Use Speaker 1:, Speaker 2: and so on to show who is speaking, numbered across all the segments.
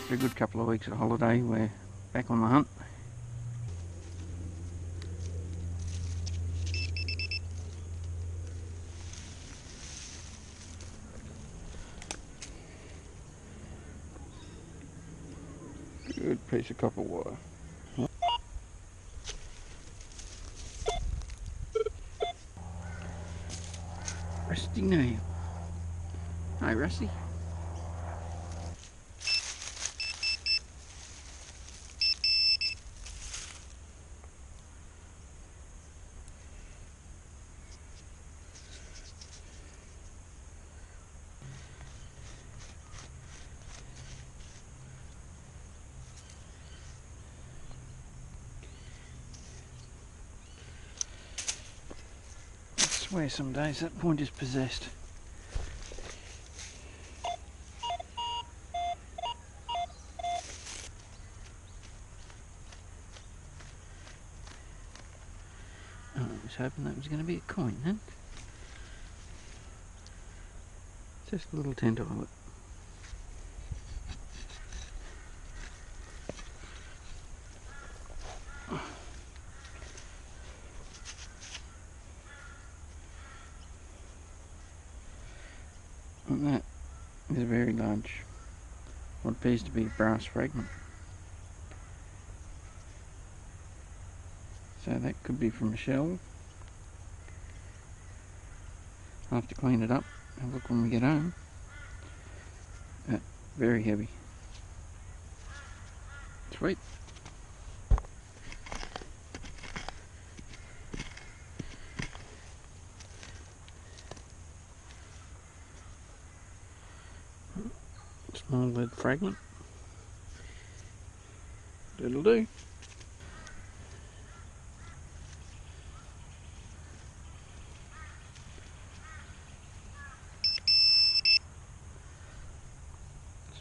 Speaker 1: After a good couple of weeks of holiday, we're back on the hunt. Good piece of copper wire. Rusty nail. Hi, Rusty. I swear some days that point is possessed. Oh, I was hoping that was going to be a coin then. Just a little tint of it. And that is a very large, what appears to be a brass fragment. So that could be from a shell. I'll have to clean it up, have a look when we get home. Very heavy. Sweet. Small lead fragment. That'll do.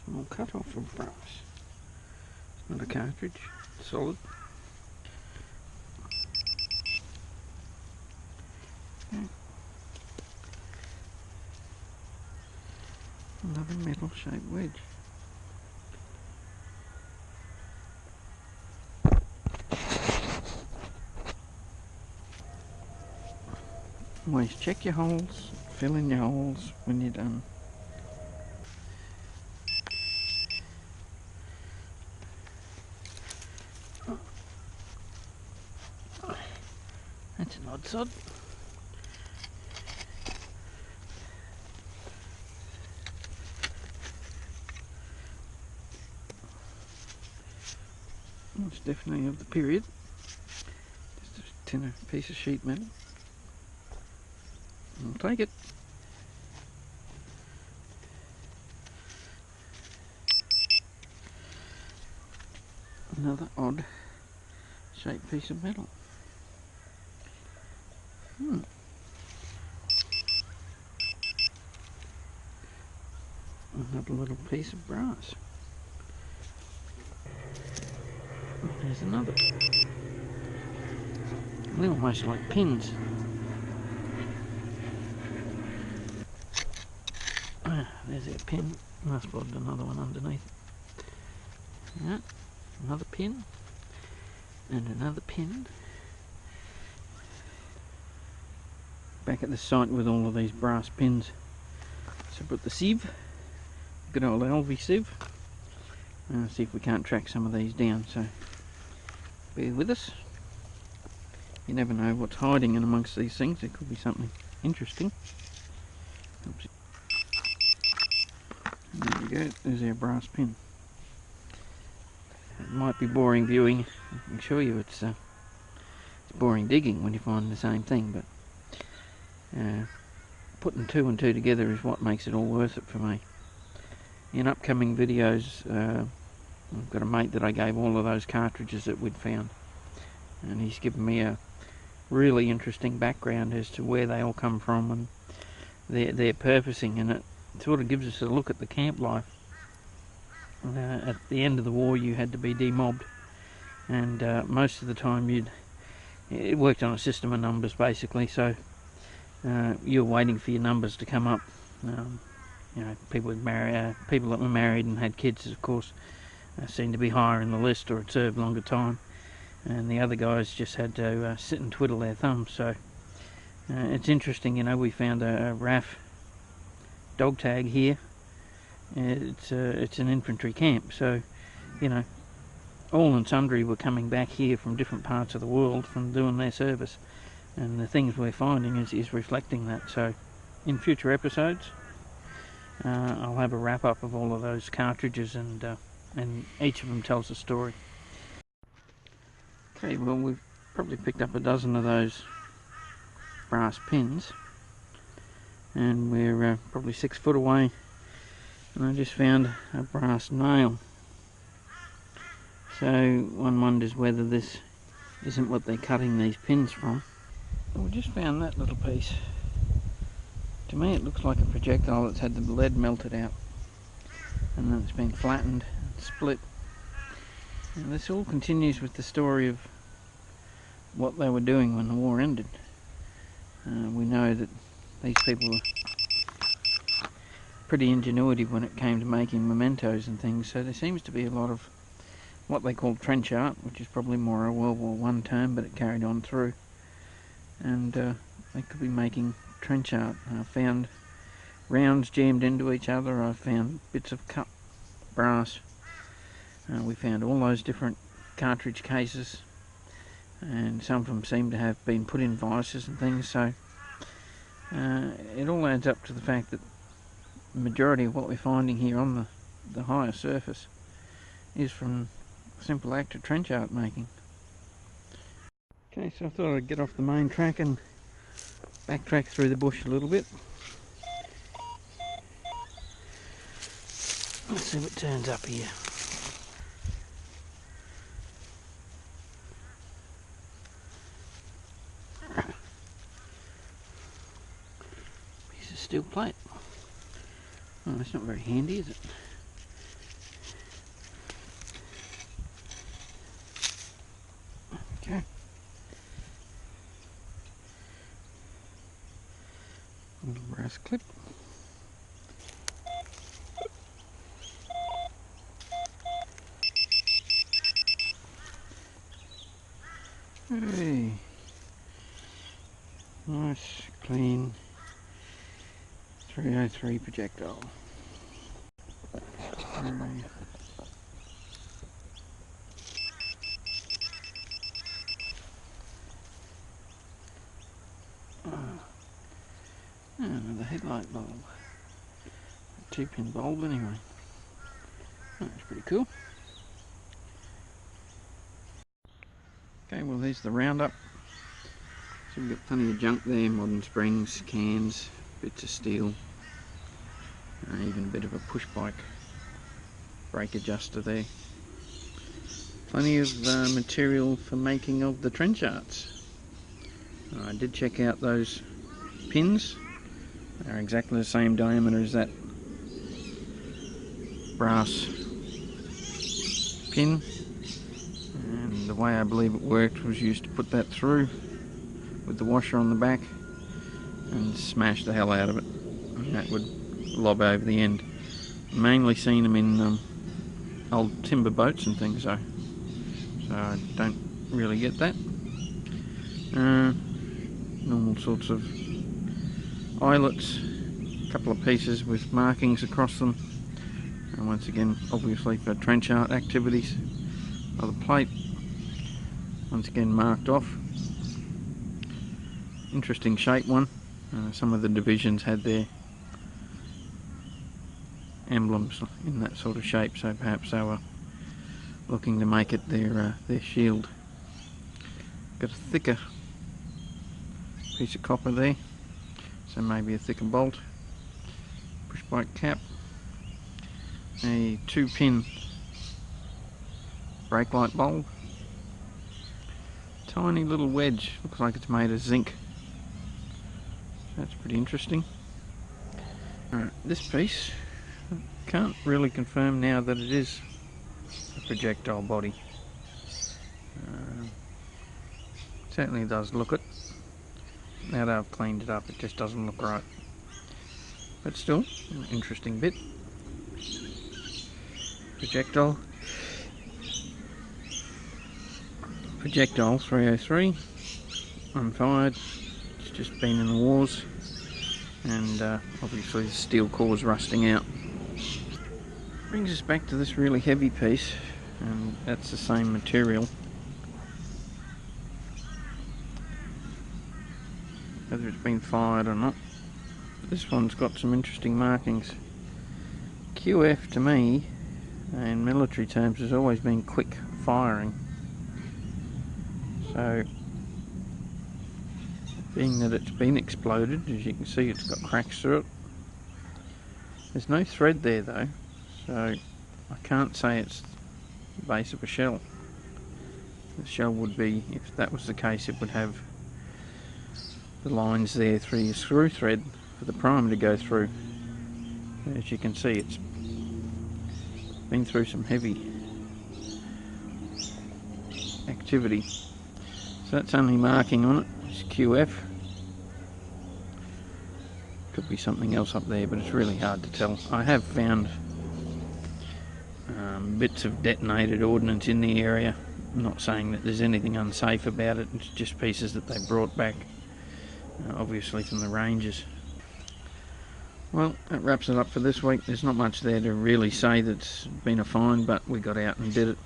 Speaker 1: Small cut off of brass. It's not a cartridge, it's solid. Okay. Another metal shaped wedge. Always check your holes, fill in your holes when you're done. That's an odd sod. It's definitely of the period. Just a tin, a piece of sheet metal. I'll take it. Another odd shaped piece of metal. Another little piece of brass. There's another. They're almost like pins. There's our pin. I spotted another one underneath. Yeah, another pin. And another pin. Back at the site with all of these brass pins. So put the sieve. Good old LV sieve. See if we can't track some of these down, so bear with us. You never know what's hiding in amongst these things. There could be something interesting. Oops. There we go, there's our brass pin. It might be boring viewing, I can assure you it's boring digging when you find the same thing, but putting two and two together is what makes it all worth it for me. In upcoming videos, I've got a mate that I gave all of those cartridges that we'd found, and he's given me a really interesting background as to where they all come from and their purposing, and it sort of gives us a look at the camp life. At the end of the war you had to be demobbed, and most of the time it worked on a system of numbers basically, so you were waiting for your numbers to come up. You know, people that were married and had kids, of course, seemed to be higher in the list, or had served longer time, and the other guys just had to sit and twiddle their thumbs. So it's interesting, you know, we found a RAF dog tag here. It's an infantry camp, so you know, all and sundry were coming back here from different parts of the world from doing their service, and the things we're finding is reflecting that. So in future episodes I'll have a wrap up of all of those cartridges, and each of them tells a story. Okay, well, we've probably picked up a dozen of those brass pins, and we're probably 6 foot away, and I just found a brass nail. So one wonders whether this isn't what they're cutting these pins from. And we just found that little piece. To me it looks like a projectile that's had the lead melted out, and then it's been flattened and split. And this all continues with the story of what they were doing when the war ended. We know that these people were pretty ingenuitive when it came to making mementos and things, so there seems to be a lot of what they call trench art, which is probably more a World War I term, but it carried on through. And they could be making trench art. I found rounds jammed into each other. I found bits of cut brass. We found all those different cartridge cases, and some of them seem to have been put in vices and things. So it all adds up to the fact that the majority of what we're finding here on the higher surface is from simple act of trench art making. Okay, so I thought I'd get off the main track and backtrack through the bush a little bit. Let's see what turns up here. Piece of steel plate. Oh, that's not very handy, is it? Okay. Little brass clip. Hey. Nice, clean 303 projectile. Hey. Another headlight bulb. A 2-pin bulb anyway. Oh, that's pretty cool. Okay, well, there's the Roundup. So we've got plenty of junk there, modern springs, cans, bits of steel, even a bit of a push bike brake adjuster there. Plenty of material for making of the trench arts. I did check out those pins. They're exactly the same diameter as that brass pin, and the way I believe it worked was used to put that through with the washer on the back and smash the hell out of it, and that would lob over the end. Mainly seen them in old timber boats and things though, so I don't really get that. Normal sorts of eyelets, a couple of pieces with markings across them, and once again obviously for trench art activities. Other plate, once again marked off. Interesting shape one. Some of the divisions had their emblems in that sort of shape, so perhaps they were looking to make it their shield. Got a thicker piece of copper there, so maybe a thicker bolt. Push bike cap. A 2-pin brake light bulb. Tiny little wedge, looks like it's made of zinc. That's pretty interesting. Alright, this piece, I can't really confirm now that it is a projectile body. Certainly does look it. Now that I've cleaned it up, it just doesn't look right. But still, an interesting bit. Projectile. Projectile 303, unfired. It's just been in the wars, and obviously the steel core's rusting out. Brings us back to this really heavy piece, and that's the same material. Whether it's been fired or not. This one's got some interesting markings. QF to me, in military terms, has always been quick firing. So, being that it's been exploded, as you can see it's got cracks through it. There's no thread there though, so I can't say it's the base of a shell. The shell would be, if that was the case, it would have the lines there through your screw thread for the primer to go through. As you can see, it's been through some heavy activity. So that's only marking on it, it's QF. Could be something else up there, but it's really hard to tell. I have found bits of detonated ordnance in the area. I'm not saying that there's anything unsafe about it, it's just pieces that they brought back, obviously from the ranges. Well, that wraps it up for this week. There's not much there to really say that's been a find, but we got out and did it.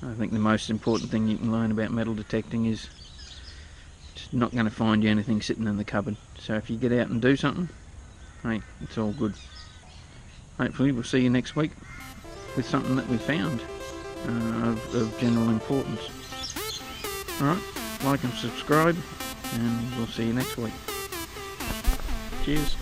Speaker 1: I think the most important thing you can learn about metal detecting is it's not going to find you anything sitting in the cupboard. So if you get out and do something, hey, it's all good. Hopefully we'll see you next week with something that we found of general importance. Alright, like and subscribe, and we'll see you next week. Cheers.